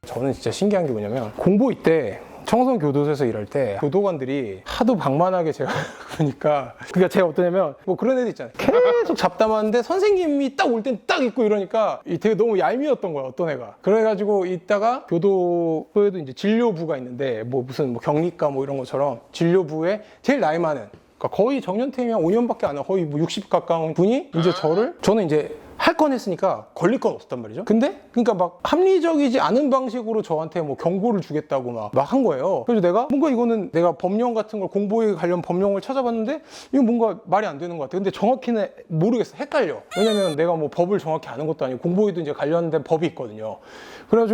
저는 진짜 신기한 게 뭐냐면 공보이 때 청송교도소에서 일할 때 교도관들이 하도 방만하게 제가 보니까 그러니까 제가 어떠냐면 뭐 그런 애들 있잖아요. 계속 잡담하는데 선생님이 딱 올 땐 딱 있고 이러니까 되게 너무 얄미웠던 거야, 어떤 애가. 그래가지고 있다가 교도소에도 이제 진료부가 있는데 뭐 무슨 뭐 격리과 뭐 이런 것처럼 진료부에 제일 나이 많은, 그러니까 거의 정년퇴임이 5년밖에 안 하고 거의 뭐 60 가까운 분이 이제 저는 이제 할 건 했으니까 걸릴 건 없었단 말이죠. 근데 그러니까 막 합리적이지 않은 방식으로 저한테 뭐 경고를 주겠다고 막 한 거예요. 그래서 내가 뭔가 이거는 내가 법령 같은 걸 공보에 관련 법령을 찾아봤는데 이거 뭔가 말이 안 되는 것 같아. 근데 정확히는 모르겠어. 헷갈려. 왜냐면 내가 뭐 법을 정확히 아는 것도 아니고 공보에도 이제 관련된 법이 있거든요. 그래서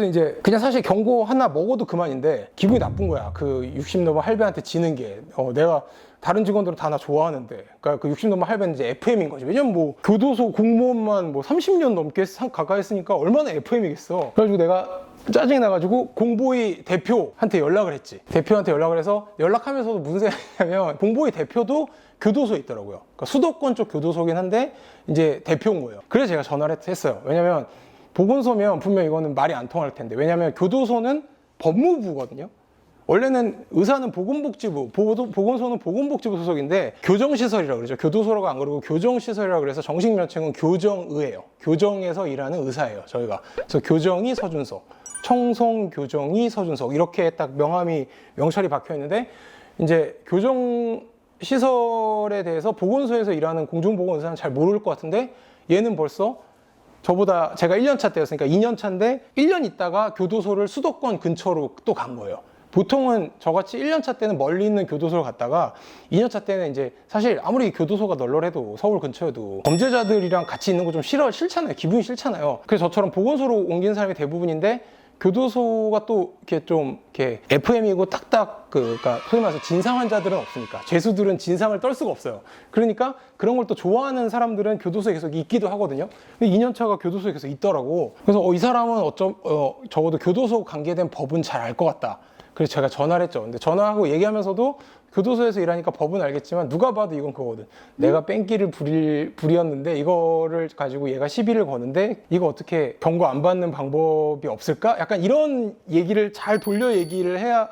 이제 그냥 사실 경고 하나 먹어도 그만인데 기분이 나쁜 거야. 그 60 넘은 할배한테 지는 게. 내가 다른 직원들은 다 나 좋아하는데, 그러니까 그 60 넘은 할배는 이제 FM인 거지. 왜냐면 뭐 교도소 공무원만 뭐 30년 넘게 가까이 했으니까 얼마나 FM이겠어. 그래가지고 내가 짜증이 나가지고 공보이 대표한테 연락을 했지. 대표한테 연락을 해서 연락하면서도 무슨 생각이냐면 공보이 대표도 교도소에 있더라고요. 그러니까 수도권 쪽 교도소긴 한데 이제 대표인 거예요. 그래서 제가 전화를 했어요. 왜냐면 보건소면 분명 이거는 말이 안 통할 텐데, 왜냐면 교도소는 법무부거든요. 원래는 의사는 보건복지부, 보건소는 보건복지부 소속인데 교정시설이라고 그러죠. 교도소라고 안 그러고 교정시설이라고 그래서 정식 명칭은 교정의예요. 교정에서 일하는 의사예요, 저희가. 그래서 교정이 서준석, 청송교정이 서준석 이렇게 딱 명찰이 박혀 있는데, 이제 교정시설에 대해서 보건소에서 일하는 공중보건의사는 잘 모를 것 같은데 얘는 벌써 저보다 제가 1년차 때였으니까 2년차인데 1년 있다가 교도소를 수도권 근처로 또 간 거예요. 보통은 저같이 1년차 때는 멀리 있는 교도소를 갔다가 2년차 때는 이제 사실 아무리 교도소가 널널해도 서울 근처에도 범죄자들이랑 같이 있는 거 좀 싫잖아요. 기분이 싫잖아요. 그래서 저처럼 보건소로 옮긴 사람이 대부분인데 교도소가 또 이렇게 좀 이렇게 FM이고 딱딱 그러니까 소위 말해서 진상 환자들은 없으니까, 죄수들은 진상을 떨 수가 없어요. 그러니까 그런 걸 또 좋아하는 사람들은 교도소에 계속 있기도 하거든요. 근데 2년차가 교도소에 계속 있더라고. 그래서 이 사람은 적어도 교도소 관계된 법은 잘 알 것 같다. 그래서 제가 전화를 했죠. 근데 전화하고 얘기하면서도 교도소에서 일하니까 법은 알겠지만 누가 봐도 이건 그거거든. 내가 뺑기를 부렸는데 이거를 가지고 얘가 시비를 거는데 이거 어떻게 경고 안 받는 방법이 없을까? 약간 이런 얘기를 잘 돌려 얘기를 해야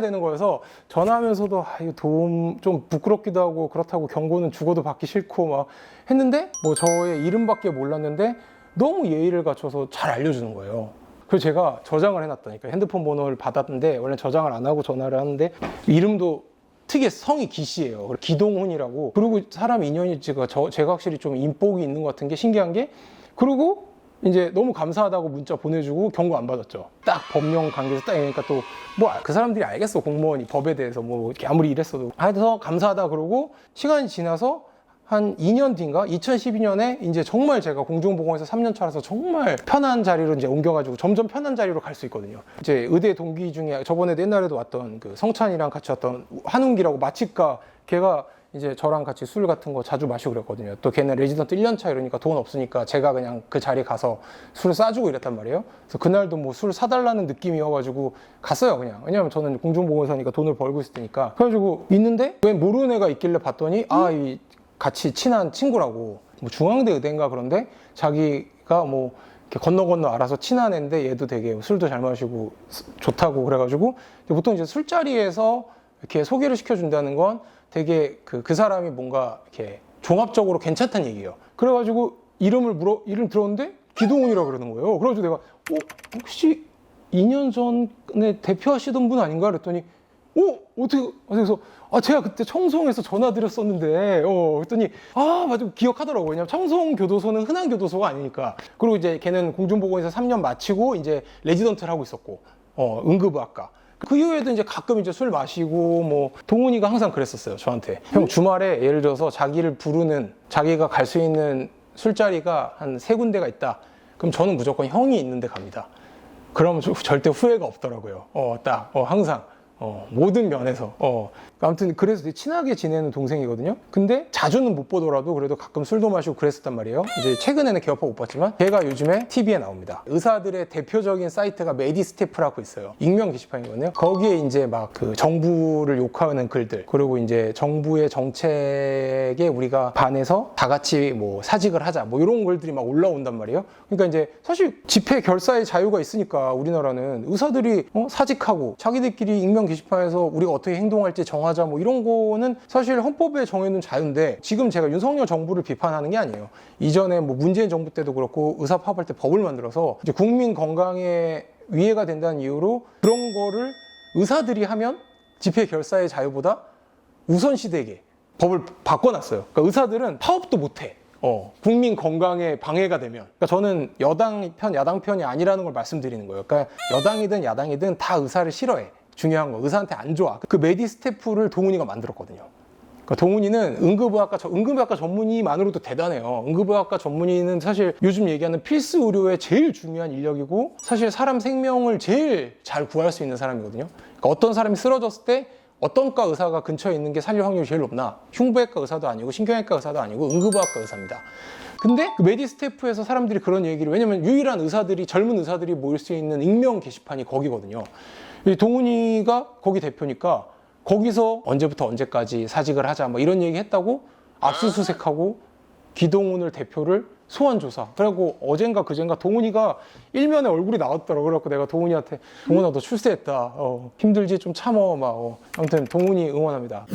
되는 거여서 전화하면서도 이거 도움 좀 부끄럽기도 하고 그렇다고 경고는 죽어도 받기 싫고 막 했는데 뭐 저의 이름밖에 몰랐는데 너무 예의를 갖춰서 잘 알려주는 거예요. 그래서 제가 저장을 해놨다니까. 핸드폰 번호를 받았는데 원래 저장을 안 하고 전화를 하는데 이름도 특이해. 성이 기씨예요. 기동훈이라고. 그리고 사람 인연이 제가 확실히 좀 인복이 있는 것 같은 게 신기한 게, 그리고 이제 너무 감사하다고 문자 보내주고 경고 안 받았죠. 딱 법령 관계에서 딱 이러니까 또 뭐 그 사람들이 알겠어. 공무원이 법에 대해서 뭐 이렇게 아무리 이랬어도. 하여튼 감사하다 그러고 시간이 지나서 한 2년 뒤인가? 2012년에 이제 정말 제가 공중보건에서 3년 차라서 정말 편한 자리로 이제 옮겨가지고 점점 편한 자리로 갈 수 있거든요. 이제 의대 동기 중에 저번에 옛날에도 왔던 그 성찬이랑 같이 왔던 한웅기라고 마취과, 걔가 이제 저랑 같이 술 같은 거 자주 마시고 그랬거든요. 또 걔는 레지던트 1년 차 이러니까 돈 없으니까 제가 그냥 그 자리 가서 술을 싸주고 이랬단 말이에요. 그래서 그날도 뭐 술 사달라는 느낌이어가지고 갔어요, 그냥. 왜냐면 저는 공중보건사니까 돈을 벌고 있을 테니까. 그래가지고 있는데 왜 모르는 애가 있길래 봤더니 이 같이 친한 친구라고, 뭐 중앙대 의대인가 그런데 자기가 뭐 이렇게 건너 알아서 친한 애인데 얘도 되게 술도 잘 마시고 좋다고 그래가지고 보통 이제 술자리에서 이렇게 소개를 시켜준다는 건 되게 그 사람이 뭔가 이렇게 종합적으로 괜찮다는 얘기예요. 그래가지고 이름 들었는데 기동훈이라고 그러는 거예요. 그래가지고 내가 혹시 2년 전에 대표하시던 분 아닌가 그랬더니 어떻게, 그래서 제가 그때 청송에서 전화드렸었는데 그랬더니 맞아, 기억하더라고요. 왜냐면 청송교도소는 흔한 교도소가 아니니까. 그리고 이제 걔는 공중보건에서 3년 마치고 이제 레지던트를 하고 있었고 응급의학과. 그 이후에도 이제 가끔 이제 술 마시고 뭐 동훈이가 항상 그랬었어요, 저한테. 형, 주말에 예를 들어서 자기가 갈 수 있는 술자리가 한 3군데가 있다. 그럼 저는 무조건 형이 있는데 갑니다. 그러면 절대 후회가 없더라고요. 항상. 모든 면에서. 아무튼 그래서 되게 친하게 지내는 동생이거든요. 근데 자주는 못 보더라도 그래도 가끔 술도 마시고 그랬었단 말이에요. 이제 최근에는 개업하고 못 봤지만 걔가 요즘에 TV에 나옵니다. 의사들의 대표적인 사이트가 메디스태프라고 있어요. 익명 게시판이거든요. 거기에 이제 막 그 정부를 욕하는 글들, 그리고 이제 정부의 정책에 우리가 반해서 다 같이 뭐 사직을 하자, 뭐 이런 글들이 막 올라온단 말이에요. 그러니까 이제 사실 집회 결사의 자유가 있으니까 우리나라는 의사들이 사직하고 자기들끼리 익명 게시판에서 우리가 어떻게 행동할지 정하자, 뭐 이런 거는 사실 헌법에 정해놓은 자유인데, 지금 제가 윤석열 정부를 비판하는 게 아니에요. 이전에 뭐 문재인 정부 때도 그렇고 의사 파업할 때 법을 만들어서 이제 국민 건강에 위해가 된다는 이유로 그런 거를 의사들이 하면 집회 결사의 자유보다 우선시되게 법을 바꿔놨어요. 그러니까 의사들은 파업도 못해. 국민 건강에 방해가 되면. 그러니까 저는 여당 편, 야당 편이 아니라는 걸 말씀드리는 거예요. 그러니까 여당이든 야당이든 다 의사를 싫어해. 중요한 거, 의사한테 안 좋아. 그 메디스태프를 동훈이가 만들었거든요. 그러니까 동훈이는 응급의학과 전문의만으로도 대단해요. 응급의학과 전문의는 사실 요즘 얘기하는 필수 의료의 제일 중요한 인력이고, 사실 사람 생명을 제일 잘 구할 수 있는 사람이거든요. 그러니까 어떤 사람이 쓰러졌을 때 어떤 과 의사가 근처에 있는 게 살릴 확률이 제일 높나? 흉부외과 의사도 아니고 신경외과 의사도 아니고 응급의학과 의사입니다. 근데 그 메디스태프에서 사람들이 그런 얘기를, 왜냐면 유일한 의사들이, 젊은 의사들이 모일 수 있는 익명 게시판이 거기거든요. 이 동훈이가 거기 대표니까 거기서 언제부터 언제까지 사직을 하자 뭐 이런 얘기 했다고 압수수색하고 기동훈을 대표를 소환조사. 그리고 어젠가 그젠가 동훈이가 일면에 얼굴이 나왔더라고. 그래갖고 내가 동훈이한테 동훈아 너 출세했다. 힘들지 좀 참어. 아무튼 동훈이 응원합니다.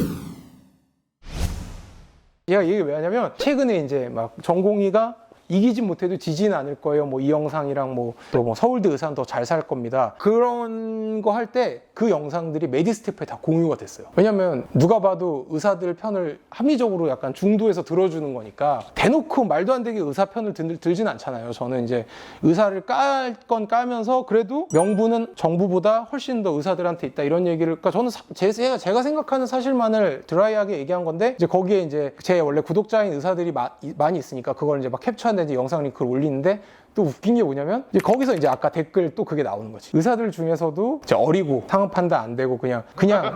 얘가 얘기 왜 하냐면 최근에 이제 막 전공의가 이기진 못해도 지지는 않을 거예요. 뭐 이 영상이랑 또 뭐 서울대 의사는 더 잘 살 겁니다. 그런 거 할 때 그 영상들이 메디스태프에 다 공유가 됐어요. 왜냐면 누가 봐도 의사들 편을 합리적으로 약간 중도에서 들어주는 거니까 대놓고 말도 안 되게 의사 편을 들진 않잖아요. 저는 이제 의사를 깔 건 깔면서 그래도 명분은 정부보다 훨씬 더 의사들한테 있다 이런 얘기를, 그러니까 저는 제가 생각하는 사실만을 드라이하게 얘기한 건데, 이제 거기에 이제 제 원래 구독자인 의사들이 많이 있으니까 그걸 이제 막 캡처한 이제 영상 링크를 올리는데, 또 웃긴 게 뭐냐면 이제 거기서 이제 아까 댓글 또 그게 나오는 거지. 의사들 중에서도 이제 어리고 상업 판단 안 되고 그냥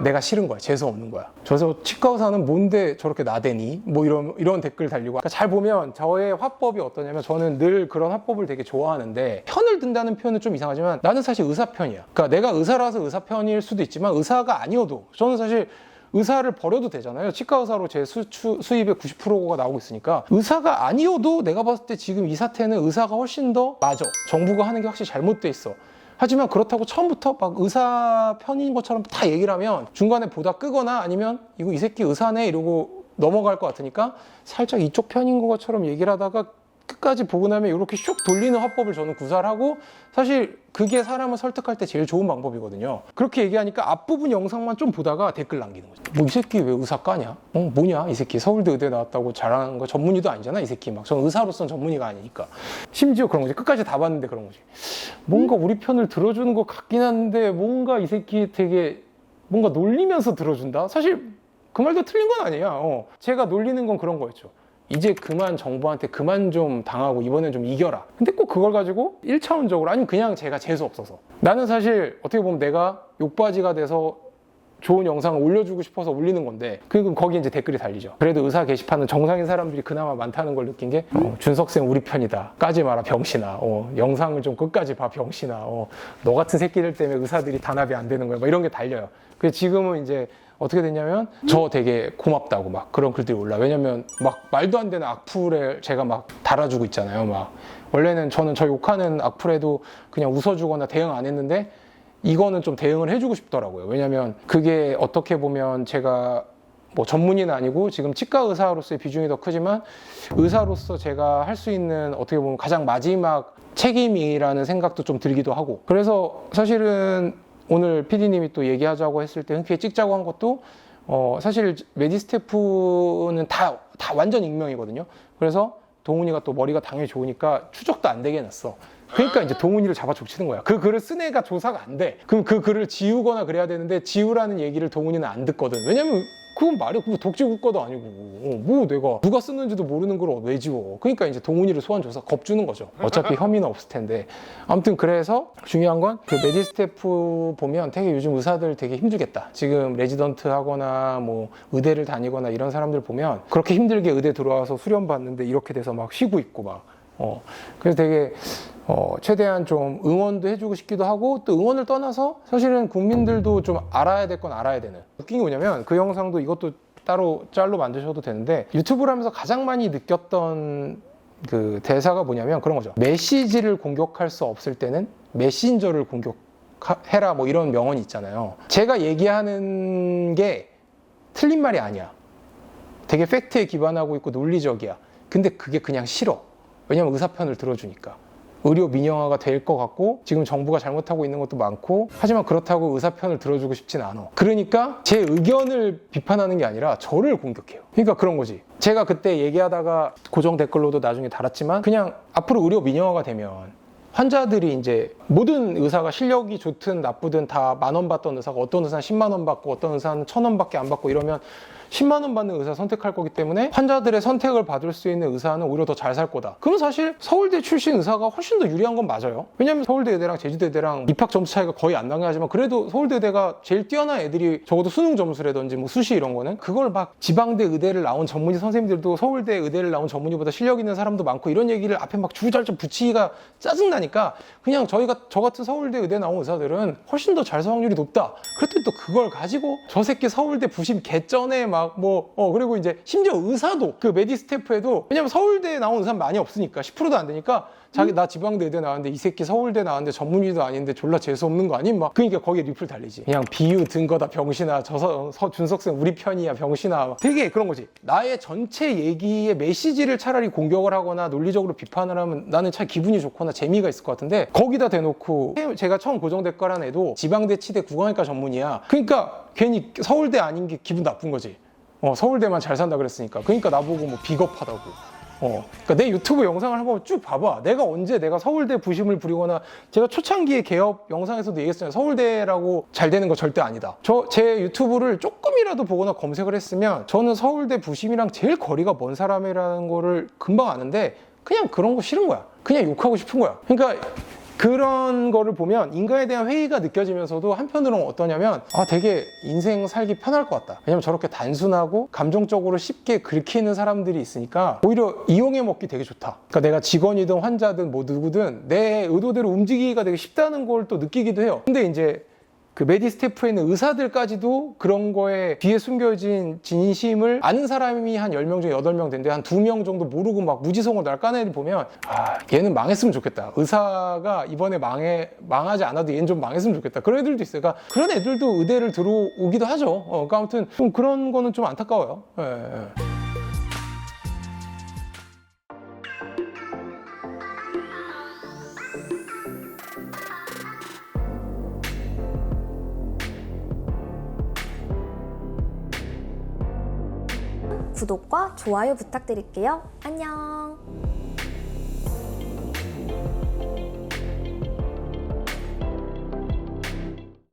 내가 싫은 거야. 재수 없는 거야. 저서 치과 의사는 뭔데 저렇게 나대니? 뭐 이런 댓글 달리고. 그러니까 잘 보면 저의 화법이 어떠냐면, 저는 늘 그런 화법을 되게 좋아하는데, 편을 든다는 표현은 좀 이상하지만 나는 사실 의사 편이야. 그러니까 내가 의사라서 의사 편일 수도 있지만 의사가 아니어도 저는 사실 의사를 버려도 되잖아요. 치과 의사로 제 수입의 90%가 나오고 있으니까 의사가 아니어도 내가 봤을 때 지금 이 사태는 의사가 훨씬 더 맞아. 정부가 하는 게 확실히 잘못돼 있어. 하지만 그렇다고 처음부터 막 의사 편인 것처럼 다 얘기를 하면 중간에 보다 끄거나 아니면 이 새끼 의사네 이러고 넘어갈 것 같으니까 살짝 이쪽 편인 것처럼 얘기를 하다가 끝까지 보고 나면 이렇게 슉 돌리는 화법을 저는 구사를 하고, 사실 그게 사람을 설득할 때 제일 좋은 방법이거든요. 그렇게 얘기하니까 앞부분 영상만 좀 보다가 댓글 남기는 거죠. 뭐 이 새끼 왜 의사 까냐? 뭐냐 이 새끼 서울대 의대 나왔다고 잘하는 거 전문의도 아니잖아 이 새끼. 막 저는 의사로서는 전문의가 아니니까. 심지어 그런 거지. 끝까지 다 봤는데 그런 거지. 뭔가 우리 편을 들어주는 것 같긴 한데 뭔가 이 새끼 되게 뭔가 놀리면서 들어준다? 사실 그 말도 틀린 건 아니야. 제가 놀리는 건 그런 거였죠. 이제 그만 정부한테 그만 좀 당하고 이번엔 좀 이겨라. 근데 꼭 그걸 가지고 1차원적으로, 아니면 그냥 제가 재수 없어서. 나는 사실 어떻게 보면 내가 욕바지가 돼서 좋은 영상을 올려주고 싶어서 올리는 건데, 그리고 거기 이제 댓글이 달리죠. 그래도 의사 게시판은 정상인 사람들이 그나마 많다는 걸 느낀 게, 준석쌤 우리 편이다. 까지 마라 병신아. 영상을 좀 끝까지 봐 병신아. 너 같은 새끼들 때문에 의사들이 단합이 안 되는 거야. 막 이런 게 달려요. 그래서 지금은 이제 어떻게 됐냐면 저 되게 고맙다고 막 그런 글들이 올라. 왜냐면 막 말도 안 되는 악플에 제가 막 달아주고 있잖아요. 막 원래는 저는 저 욕하는 악플에도 그냥 웃어주거나 대응 안 했는데, 이거는 좀 대응을 해주고 싶더라고요. 왜냐면 그게 어떻게 보면 제가 뭐 전문의는 아니고 지금 치과 의사로서의 비중이 더 크지만, 의사로서 제가 할 수 있는 어떻게 보면 가장 마지막 책임이라는 생각도 좀 들기도 하고. 그래서 사실은 오늘 PD님이 또 얘기하자고 했을 때 흔쾌히 찍자고 한 것도 사실 메디스태프는 다 완전 익명이거든요. 그래서 동훈이가 또 머리가 당연히 좋으니까 추적도 안 되게 해놨어. 그러니까 이제 동훈이를 잡아 족치는 거야. 그 글을 쓴 애가 조사가 안 돼. 그럼 그 글을 지우거나 그래야 되는데 지우라는 얘기를 동훈이는 안 듣거든. 왜냐면 그건 말이야. 그거 독재국가도 아니고 뭐 내가 누가 쓰는지도 모르는 걸 왜 지워. 그러니까 이제 동훈이를 소환줘서 겁주는 거죠. 어차피 혐의는 없을 텐데. 아무튼 그래서 중요한 건 그 메디스태프 보면 되게 요즘 의사들 되게 힘들겠다. 지금 레지던트 하거나 뭐 의대를 다니거나 이런 사람들 보면 그렇게 힘들게 의대 들어와서 수련 받는데 이렇게 돼서 막 쉬고 있고 막 그래서 되게 최대한 좀 응원도 해주고 싶기도 하고, 또 응원을 떠나서 사실은 국민들도 좀 알아야 될 건 알아야 되는. 웃긴 게 뭐냐면 그 영상도 이것도 따로 짤로 만드셔도 되는데, 유튜브를 하면서 가장 많이 느꼈던 그 대사가 뭐냐면 그런 거죠. 메시지를 공격할 수 없을 때는 메신저를 공격해라, 뭐 이런 명언이 있잖아요. 제가 얘기하는 게 틀린 말이 아니야. 되게 팩트에 기반하고 있고 논리적이야. 근데 그게 그냥 싫어. 왜냐면 의사 편을 들어주니까. 의료 민영화가 될 것 같고 지금 정부가 잘못하고 있는 것도 많고, 하지만 그렇다고 의사 편을 들어주고 싶진 않아. 그러니까 제 의견을 비판하는 게 아니라 저를 공격해요. 그러니까 그런 거지. 제가 그때 얘기하다가 고정 댓글로도 나중에 달았지만, 그냥 앞으로 의료 민영화가 되면 환자들이 이제 모든 의사가 실력이 좋든 나쁘든 다 10,000원 받던 의사가 어떤 의사는 10만 원 받고 어떤 의사는 1,000원밖에 안 받고 이러면 10만 원 받는 의사 선택할 거기 때문에 환자들의 선택을 받을 수 있는 의사는 오히려 더 잘 살 거다. 그럼 사실 서울대 출신 의사가 훨씬 더 유리한 건 맞아요. 왜냐면 서울대 의대랑 제주대 의대랑 입학 점수 차이가 거의 안 나긴 하지만, 그래도 서울대 의대가 제일 뛰어난 애들이 적어도 수능 점수라든지 뭐 수시 이런 거는, 그걸 막 지방대 의대를 나온 전문의 선생님들도 서울대 의대를 나온 전문의보다 실력 있는 사람도 많고, 이런 얘기를 앞에 막 주구장창 붙이기가 짜증나니까 그냥 저 같은 서울대 의대 나온 의사들은 훨씬 더 잘 살 확률이 높다. 그랬더니 또 그걸 가지고 저 새끼 서울대 부심 개쩌네 막 그리고 이제 심지어 의사도 그 메디스태프에도, 왜냐면 서울대에 나온 의사는 많이 없으니까 10%도 안 되니까 자기 나 지방대 의대 나왔는데 이 새끼 서울대 나왔는데 전문의도 아닌데 졸라 재수없는 거 아님? 막 그러니까 거기에 리플 달리지. 그냥 비유 든 거다 병신아, 준석쌤 우리 편이야 병신아. 막 되게 그런 거지. 나의 전체 얘기의 메시지를 차라리 공격을 하거나 논리적으로 비판을 하면 나는 참 기분이 좋거나 재미가 있을 것 같은데, 거기다 대놓고 제가 처음 고정 댓글한 애도 지방대 치대 국어학과 전문의야. 그러니까 괜히 서울대 아닌 게 기분 나쁜 거지. 서울대만 잘 산다 그랬으니까. 그러니까 나보고 뭐 비겁하다고. 그러니까 내 유튜브 영상을 한번 쭉 봐봐. 내가 언제 내가 서울대 부심을 부리거나, 제가 초창기에 개업 영상에서도 얘기했어요. 서울대라고 잘 되는 거 절대 아니다. 제 유튜브를 조금이라도 보거나 검색을 했으면 저는 서울대 부심이랑 제일 거리가 먼 사람이라는 거를 금방 아는데, 그냥 그런 거 싫은 거야. 그냥 욕하고 싶은 거야. 그러니까 그런 거를 보면 인간에 대한 회의가 느껴지면서도 한편으로는 어떠냐면, 되게 인생 살기 편할 것 같다. 왜냐면 저렇게 단순하고 감정적으로 쉽게 긁히는 사람들이 있으니까 오히려 이용해 먹기 되게 좋다. 그러니까 내가 직원이든 환자든 뭐 누구든 내 의도대로 움직이기가 되게 쉽다는 걸 또 느끼기도 해요. 근데 이제 그 메디스태프에 있는 의사들까지도 그런 거에 뒤에 숨겨진 진심을 아는 사람이 한 10명 중에 8명 된데, 한 2명 정도 모르고 막 무지성으로 날 까는 애들 보면, 얘는 망했으면 좋겠다. 의사가 이번에 망하지 않아도 얘는 좀 망했으면 좋겠다. 그런 애들도 있어요. 그러니까 그런 애들도 의대를 들어오기도 하죠. 그러니까 아무튼 좀 그런 거는 좀 안타까워요. 예. 구독과 좋아요 부탁드릴게요. 안녕.